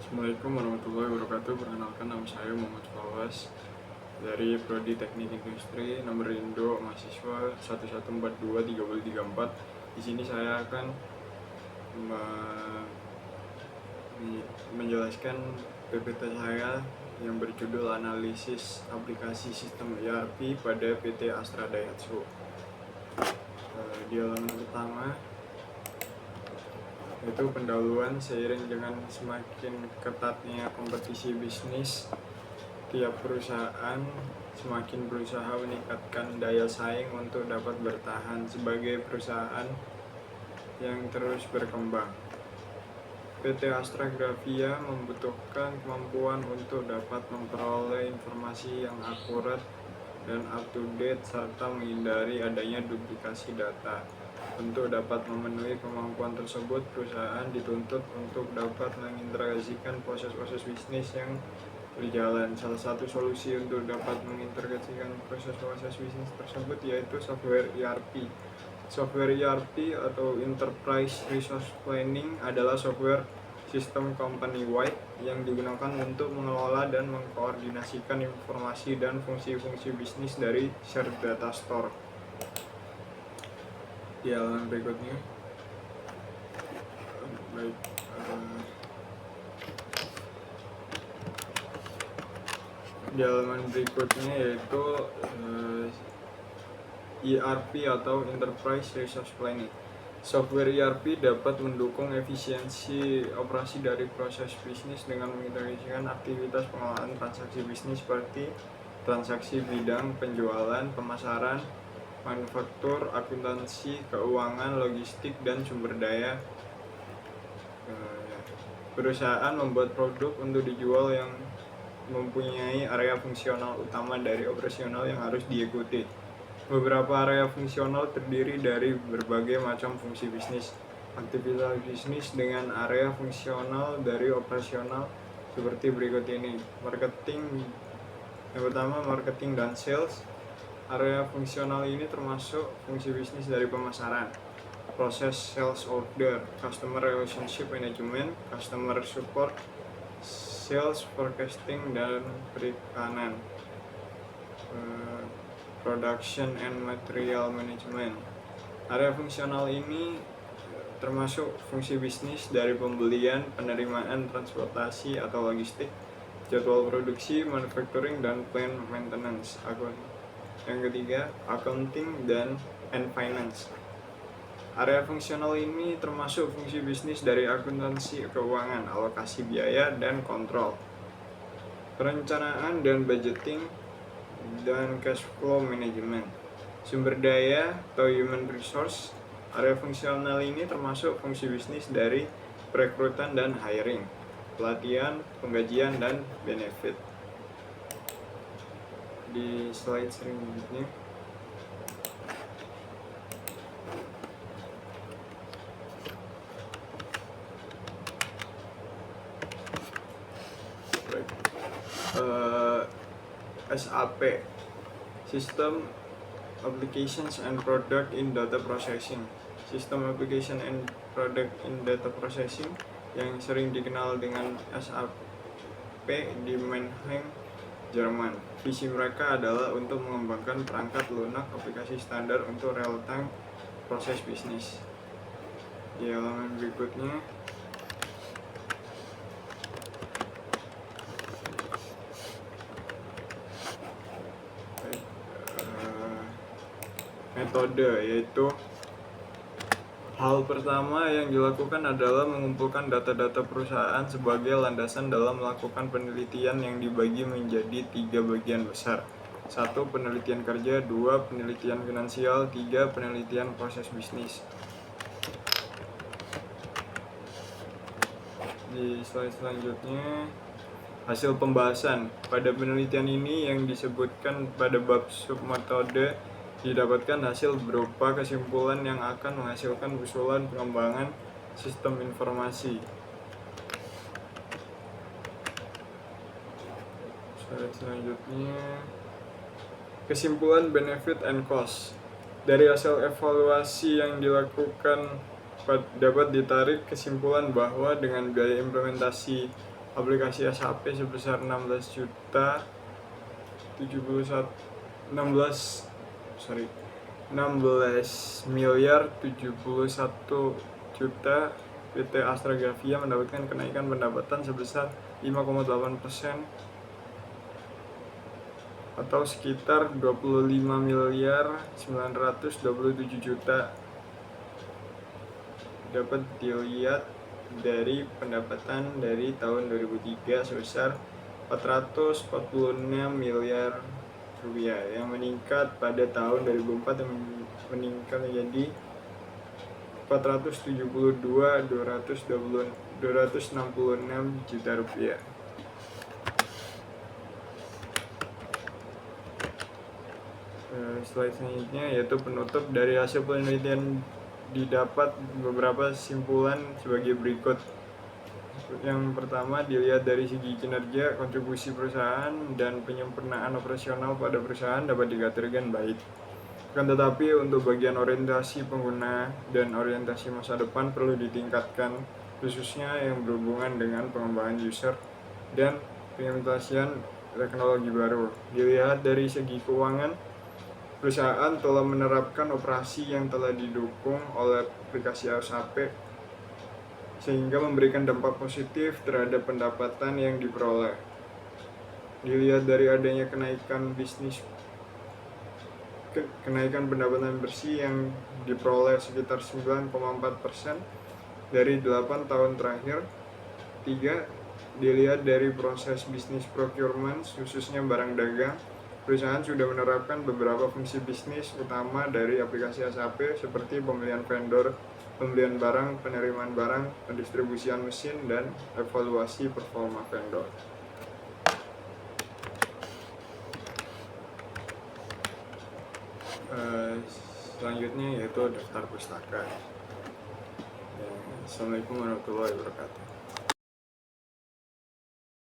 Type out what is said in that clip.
Assalamualaikum warahmatullahi wabarakatuh. Perkenalkan, nama saya Muhammad Fawaz dari Prodi Teknik Industri nomor Indo mahasiswa 11423034. Di sini saya akan menjelaskan PPT saya yang berjudul Analisis Aplikasi Sistem ERP pada PT Astra Daihatsu. Di halaman pertama itu pendahuluan. Seiring dengan semakin ketatnya kompetisi bisnis, tiap perusahaan semakin berusaha meningkatkan daya saing untuk dapat bertahan sebagai perusahaan yang terus berkembang. PT Astra Grafia membutuhkan kemampuan untuk dapat memperoleh informasi yang akurat dan up-to-date serta menghindari adanya duplikasi data. Untuk dapat memenuhi kemampuan tersebut, perusahaan dituntut untuk dapat mengintegrasikan proses-proses bisnis yang berjalan. Salah satu solusi untuk dapat mengintegrasikan proses-proses bisnis tersebut yaitu software ERP. Software ERP atau Enterprise Resource Planning adalah software sistem company-wide yang digunakan untuk mengelola dan mengkoordinasikan informasi dan fungsi-fungsi bisnis dari shared data store. Di halaman berikutnya, di halaman berikutnya yaitu ERP atau Enterprise Resource Planning. Software ERP dapat mendukung efisiensi operasi dari proses bisnis dengan mengintegrasikan aktivitas pengelolaan transaksi bisnis seperti transaksi bidang penjualan, pemasaran, manufaktur, akuntansi, keuangan, logistik, dan sumber daya. Perusahaan membuat produk untuk dijual yang mempunyai area fungsional utama dari operasional yang harus diikuti. Beberapa area fungsional terdiri dari berbagai macam fungsi bisnis. Aktivitas bisnis dengan area fungsional dari operasional seperti berikut ini. Yang pertama, marketing dan sales. Area fungsional ini termasuk fungsi bisnis dari pemasaran, proses sales order, customer relationship management, customer support, sales forecasting, dan perikanan, production and material management. Area fungsional ini termasuk fungsi bisnis dari pembelian, penerimaan, transportasi atau logistik, jadwal produksi, manufacturing, dan plant maintenance. Yang ketiga, accounting and finance. Area fungsional ini termasuk fungsi bisnis dari akuntansi, keuangan, alokasi biaya, dan kontrol, perencanaan dan budgeting, dan cash flow management. Sumber daya atau human resource. Area fungsional ini termasuk fungsi bisnis dari perekrutan dan hiring, pelatihan, penggajian, dan benefit. Di slide selanjutnya, SAP, System Applications and Product in Data Processing. System Application and Product in Data Processing yang sering dikenal dengan SAP di Mannheim, Jerman. Visi mereka adalah untuk mengembangkan perangkat lunak aplikasi standar untuk real-time proses bisnis. Di halaman berikutnya, metode, yaitu hal pertama yang dilakukan adalah mengumpulkan data-data perusahaan sebagai landasan dalam melakukan penelitian yang dibagi menjadi 3 bagian besar. 1. Penelitian kerja, 2. Penelitian finansial, 3. Penelitian proses bisnis. Di slide selanjutnya, hasil pembahasan. Pada penelitian ini yang disebutkan pada bab submetode, didapatkan hasil berupa kesimpulan yang akan menghasilkan usulan pengembangan sistem informasi. Slide selanjutnya, kesimpulan benefit and cost. Dari hasil evaluasi yang dilakukan dapat ditarik kesimpulan bahwa dengan biaya implementasi aplikasi SAP sebesar 16 juta 71 16 sorry 16 miliar 71 juta. PT Astrografia mendapatkan kenaikan pendapatan sebesar 5,8% atau sekitar 25 miliar 927 juta. Dapat dilihat dari pendapatan dari tahun 2003 sebesar 446 miliar rupiah yang meningkat pada tahun 2004 yang meningkat menjadi 472.266 juta rupiah. Slide selanjutnya yaitu penutup. Dari hasil penelitian didapat beberapa kesimpulan sebagai berikut. Yang pertama, dilihat dari segi kinerja, kontribusi perusahaan dan penyempurnaan operasional pada perusahaan dapat dikategorikan baik. Akan tetapi untuk bagian orientasi pengguna dan orientasi masa depan perlu ditingkatkan, khususnya yang berhubungan dengan pengembangan user dan pengimplementasian teknologi baru. Dilihat dari segi keuangan, perusahaan telah menerapkan operasi yang telah didukung oleh aplikasi SAP sehingga memberikan dampak positif terhadap pendapatan yang diperoleh. Dilihat dari adanya kenaikan pendapatan bersih yang diperoleh sekitar 9,4% dari 8 tahun terakhir. 3. Dilihat dari proses bisnis procurement, khususnya barang dagang. Perusahaan sudah menerapkan beberapa fungsi bisnis utama dari aplikasi SAP seperti pemilihan vendor, pembelian barang, penerimaan barang, pendistribusian mesin, dan evaluasi performa vendor. Selanjutnya yaitu daftar pustaka. Assalamualaikum warahmatullahi wabarakatuh.